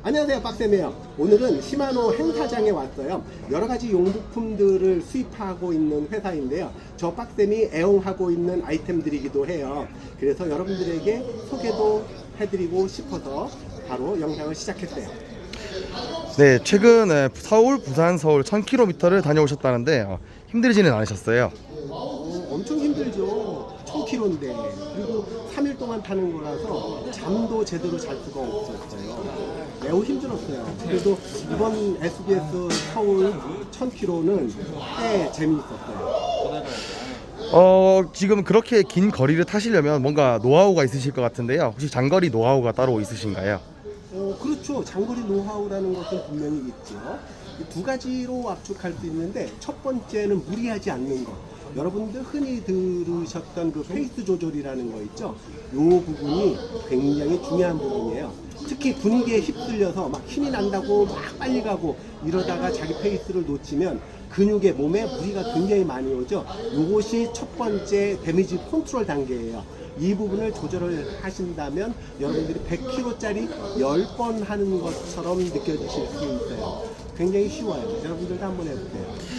안녕하세요, 빡쌤이에요. 오늘은 시마노 행사장에 왔어요. 여러가지 용부품들을 수입하고 있는 회사인데요. 저 빡쌤이 애용하고 있는 아이템들이기도 해요. 그래서 여러분들에게 소개도 해드리고 싶어서 바로 영상을 시작했어요. 네, 최근에 서울, 부산, 서울 1000km를 다녀오셨다는데 힘들지는 않으셨어요? 엄청 힘들죠. 1000km인데. 그리고 3일 동안 타는 거라서 잠도 제대로 잘 수가 없었어요. 매우 힘들었어요. 그래도 이번 SBS 서울 1000km는 꽤 재미있었어요. 지금 그렇게 긴 거리를 타시려면 뭔가 노하우가 있으실 것 같은데요. 혹시 장거리 노하우가 따로 있으신가요? 그렇죠. 장거리 노하우라는 것은 분명히 있죠. 두 가지로 압축할 수 있는데, 첫 번째는 무리하지 않는 것. 여러분들 흔히 들으셨던 그 페이스 조절이라는 거 있죠. 이 부분이 굉장히 중요한 부분이에요. 특히 분위기에 휩쓸려서 막 힘이 난다고 막 빨리 가고 이러다가 자기 페이스를 놓치면 근육에 몸에 무리가 굉장히 많이 오죠. 이것이 첫 번째 데미지 컨트롤 단계예요. 이 부분을 조절을 하신다면 여러분들이 100kg짜리 10번 하는 것처럼 느껴지실 수 있어요. 굉장히 쉬워요. 여러분들도 한번 해보세요.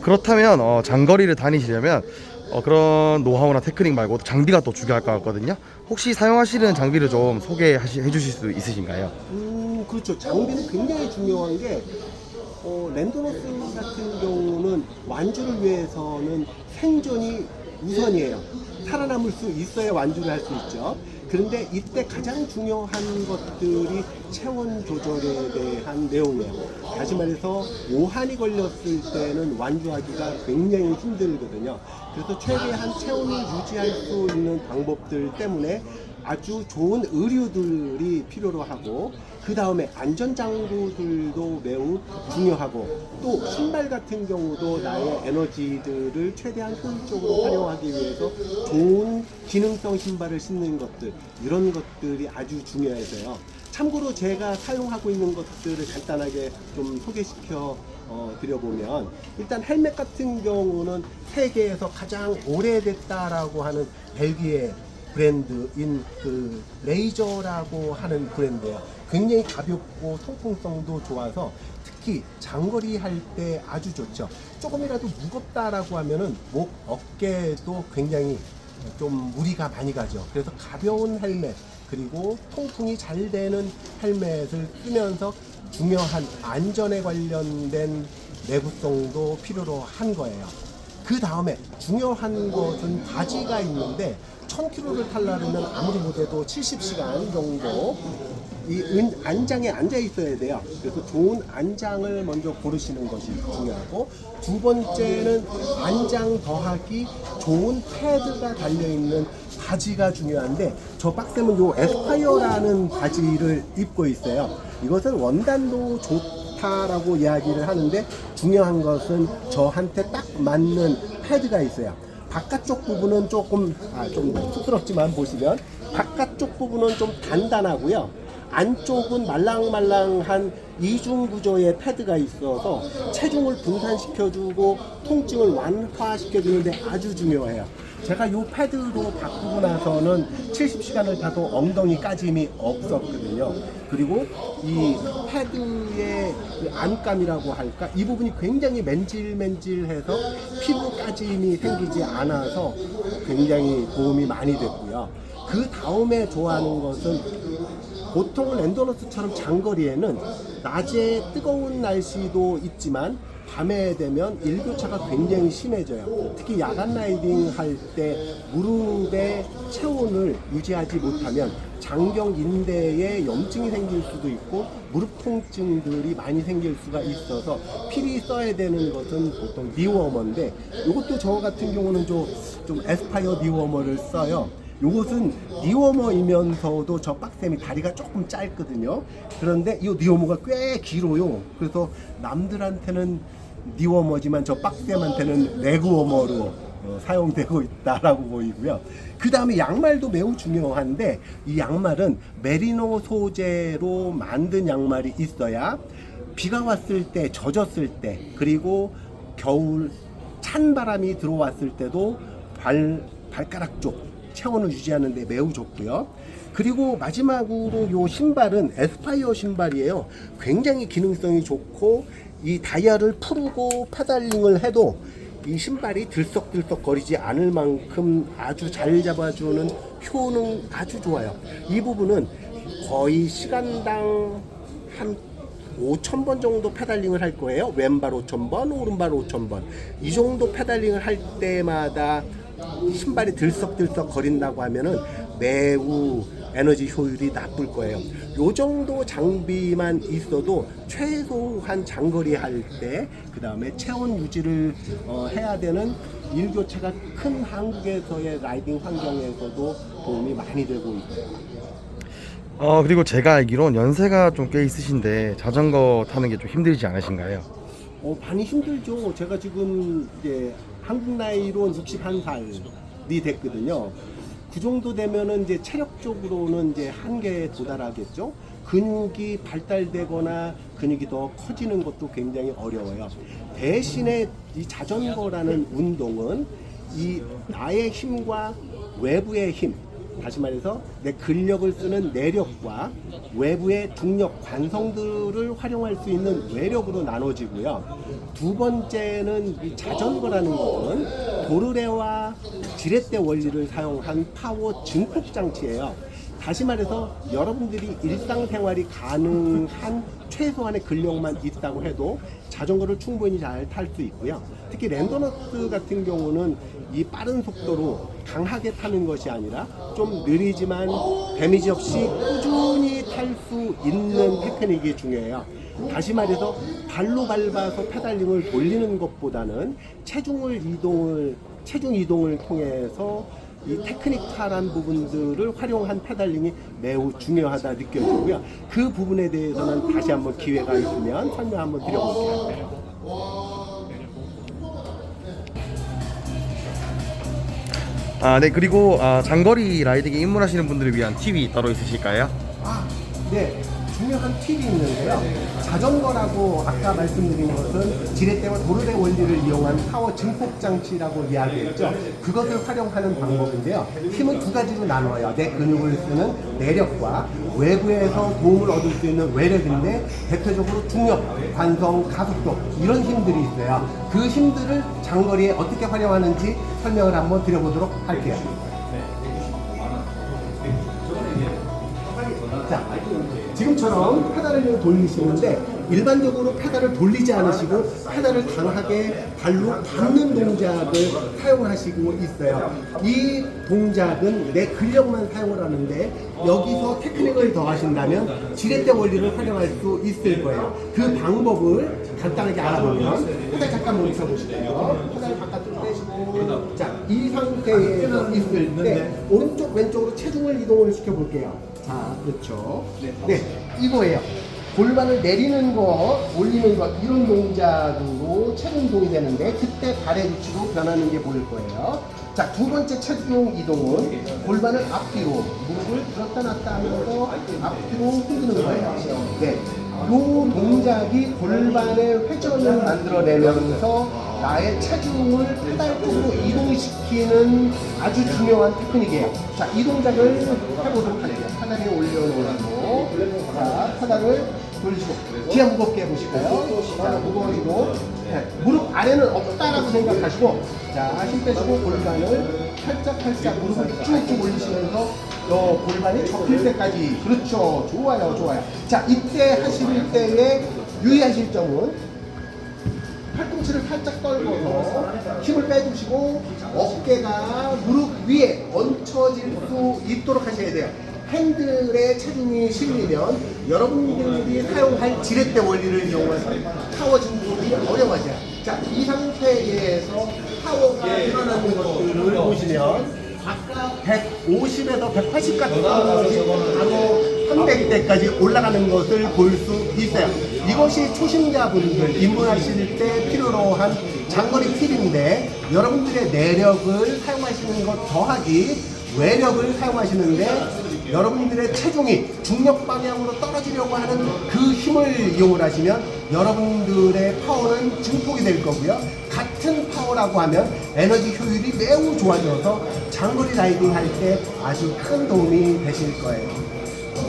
그렇다면 장거리를 다니시려면 그런 노하우나 테크닉 말고 장비가 또 중요할 것 같거든요. 혹시 사용하시는 장비를 좀 소개해 주실 수 있으신가요? 그렇죠. 장비는 굉장히 중요한 게 랜드로스 같은 경우는 완주를 위해서는 생존이 우선이에요. 살아남을 수 있어야 완주를 할 수 있죠. 그런데 이때 가장 중요한 것들이 체온 조절에 대한 내용이에요. 다시 말해서 오한이 걸렸을 때는 완주하기가 굉장히 힘들거든요. 그래서 최대한 체온을 유지할 수 있는 방법들 때문에 아주 좋은 의류들이 필요로 하고, 그 다음에 안전장구들도 매우 중요하고, 또 신발 같은 경우도 나의 에너지들을 최대한 효율적으로 활용하기 위해서 좋은 기능성 신발을 신는 것들, 이런 것들이 아주 중요해서요. 참고로 제가 사용하고 있는 것들을 간단하게 좀 소개시켜 드려보면, 일단 헬멧 같은 경우는 세계에서 가장 오래됐다라고 하는 벨기에 브랜드인 그 레이저라고 하는 브랜드예요. 굉장히 가볍고 통풍성도 좋아서 특히 장거리 할 때 아주 좋죠. 조금이라도 무겁다라고 하면은 목, 어깨도 굉장히 좀 무리가 많이 가죠. 그래서 가벼운 헬멧, 그리고 통풍이 잘 되는 헬멧을 쓰면서 중요한 안전에 관련된 내구성도 필요로 한 거예요. 그 다음에 중요한 것은 바지가 있는데, 1000km를 타려면 아무리 못해도 70시간 정도 이 안장에 앉아 있어야 돼요. 그래서 좋은 안장을 먼저 고르시는 것이 중요하고, 두 번째는 안장 더하기 좋은 패드가 달려있는 바지가 중요한데, 저 빡쌤은 요 에스파이어라는 바지를 입고 있어요. 이것은 원단도 좋다라고 이야기를 하는데, 중요한 것은 저한테 딱 맞는 패드가 있어요. 바깥쪽 부분은 조금 좀 쑥스럽지만 보시면 바깥쪽 부분은 좀 단단하고요. 안쪽은 말랑말랑한 이중 구조의 패드가 있어서 체중을 분산시켜주고 통증을 완화시켜주는데 아주 중요해요. 제가 이 패드로 바꾸고 나서는 70시간을 타도 엉덩이 까짐이 없었거든요. 그리고 이 패드의 그 안감이라고 할까, 이 부분이 굉장히 맨질맨질해서 피부 까짐이 생기지 않아서 굉장히 도움이 많이 됐고요. 그 다음에 좋아하는 것은, 보통 랜더러스처럼 장거리에는 낮에 뜨거운 날씨도 있지만 밤에 되면 일교차가 굉장히 심해져요. 특히 야간 라이딩 할 때 무릎의 체온을 유지하지 못하면 장경 인대에 염증이 생길 수도 있고 무릎 통증들이 많이 생길 수가 있어서 필히 써야 되는 것은 보통 니워머인데, 이것도 저 같은 경우는 좀 에스파이어 니워머를 써요. 요것은 니워머이면서도 저 빡쌤이 다리가 조금 짧거든요. 그런데 이 니워머가 꽤 길어요. 그래서 남들한테는 니워머지만 저 빡쌤한테는 레그워머로 사용되고 있다라고 보이고요. 그 다음에 양말도 매우 중요한데, 이 양말은 메리노 소재로 만든 양말이 있어야 비가 왔을 때, 젖었을 때, 그리고 겨울 찬 바람이 들어왔을 때도 발가락 쪽 체온을 유지하는 데 매우 좋고요. 그리고 마지막으로 요 신발은 에스파이어 신발이에요. 굉장히 기능성이 좋고 이 다이아를 풀고 페달링을 해도 이 신발이 들썩들썩 거리지 않을 만큼 아주 잘 잡아주는 효능 아주 좋아요. 이 부분은 거의 시간당 한 5,000번 정도 페달링을 할 거예요. 왼발 5,000번, 오른발 5,000번. 이 정도 페달링을 할 때마다 신발이 들썩들썩 거린다고 하면은 매우 에너지 효율이 나쁠 거예요. 요 정도 장비만 있어도 최소한 장거리 할 때, 그 다음에 체온 유지를 해야 되는 일교차가 큰 한국에서의 라이딩 환경에서도 도움이 많이 되고 있어요. 그리고 제가 알기론 연세가 좀 꽤 있으신데 자전거 타는 게 좀 힘들지 않으신가요? 많이 힘들죠. 제가 지금 이제 한국 나이로 61살이 됐거든요. 그 정도 되면은 이제 체력적으로는 이제 한계에 도달하겠죠. 근육이 발달되거나 근육이 더 커지는 것도 굉장히 어려워요. 대신에 이 자전거라는 운동은 이 나의 힘과 외부의 힘, 다시 말해서 내 근력을 쓰는 내력과 외부의 중력 관성들을 활용할 수 있는 외력으로 나눠지고요. 두 번째는 이 자전거라는 것은 도르래와 지렛대 원리를 사용한 파워 증폭 장치예요. 다시 말해서 여러분들이 일상생활이 가능한 최소한의 근력만 있다고 해도 자전거를 충분히 잘 탈 수 있고요. 특히 랜더너스 같은 경우는 이 빠른 속도로 강하게 타는 것이 아니라 좀 느리지만 데미지 없이 꾸준히 탈 수 있는 테크닉이 중요해요. 다시 말해서 발로 밟아서 페달링을 돌리는 것보다는 체중 이동을 통해서 이 테크니컬한 부분들을 활용한 페달링이 매우 중요하다 느껴지고요. 그 부분에 대해서는 다시 한번 기회가 있으면 설명 한번 드려볼게요. 네. 그리고 장거리 라이딩에 입문하시는 분들을 위한 팁이 따로 있으실까요? 네. 중요한 팁이 있는데요. 자전거라고 아까 말씀드린 것은 지렛대와 도르래 원리를 이용한 파워 증폭 장치라고 이야기했죠. 그것을 활용하는 방법인데요. 힘은 두 가지로 나눠요. 내 근육을 쓰는 내력과 외부에서 도움을 얻을 수 있는 외력인데 대표적으로 중력, 관성, 가속도 이런 힘들이 있어요. 그 힘들을 장거리에 어떻게 활용하는지 설명을 한번 드려보도록 할게요. 자, 지금처럼 페달을 돌리시는데 일반적으로 페달을 돌리지 않으시고 페달을 강하게 발로 밟는 동작을 사용하시고 있어요. 이 동작은 내 근력만 사용을 하는데 여기서 테크닉을 더 하신다면 지렛대 원리를 활용할 수 있을 거예요. 그 방법을 간단하게 알아보면 페달 잠깐 멈춰보실게요. 페달 바깥으로 빼시고 자, 이 상태에서 있을 때 오른쪽 왼쪽으로 체중을 이동을 시켜볼게요. 자, 그렇죠. 네, 이거예요. 골반을 내리는 거, 올리는 거 이런 동작으로 체중 이동이 되는데 그때 발의 위치로 변하는 게 보일 거예요. 자, 두 번째 체중 이동은 골반을 앞뒤로 무릎을 들었다 놨다 하면서 앞뒤로 흔드는 거예요. 네, 이 동작이 골반의 회전을 만들어내면서 나의 체중을 페달 쪽으로 이동시키는 아주 중요한 테크닉이에요. 자, 이 동작을 해보도록 할게요. 페달에 올려놓고, 자, 페달을 돌리시고, 뒤에 무겁게 해보실까요? 자, 무거워지고, 네, 무릎 아래는 없다라고 생각하시고, 자, 힘 빼시고 골반을 살짝 무릎을 쭉쭉 올리시면서 골반이 접힐 때까지. 그렇죠. 좋아요, 좋아요. 자, 이때 하실 때에 유의하실 점은 팔꿈치를 살짝 떨궈서 힘을 빼주시고 어깨가 무릎 위에 얹혀질 수 있도록 하셔야 돼요. 핸들에 체중이 실리면 여러분들이 사용할 지렛대 원리를 이용해서 파워 증폭이 어려워져요. 자, 이 상태에서 파워가 일어나는 것들을 보시면 아까 150에서 180 같은 것이 바로 300대까지 올라가는 것을 볼 수 있어요. 이것이 초심자분들 입문하실 때 필요로 한 장거리 팁인데 여러분들의 내력을 사용하시는 것 더하기 외력을 사용하시는데 여러분들의 체중이 중력 방향으로 떨어지려고 하는 그 힘을 이용을 하시면 여러분들의 파워는 증폭이 될 거고요. 같은 파워라 하라고 하면 에너지 효율이 매우 좋아져서 장거리 라이딩 할 때 아주 큰 도움이 되실 거예요.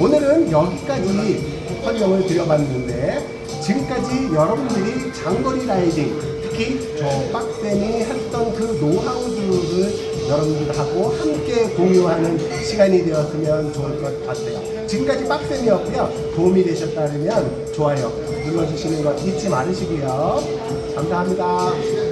오늘은 여기까지 설명을 드려봤는데, 지금까지 여러분들이 장거리 라이딩, 특히 저 빡쌤이 했던 그 노하우들을 여러분들하고 함께 공유하는 시간이 되었으면 좋을 것 같아요. 지금까지 빡쌤이었고요. 도움이 되셨다면 좋아요 눌러주시는 것 잊지 말으시고요. 감사합니다.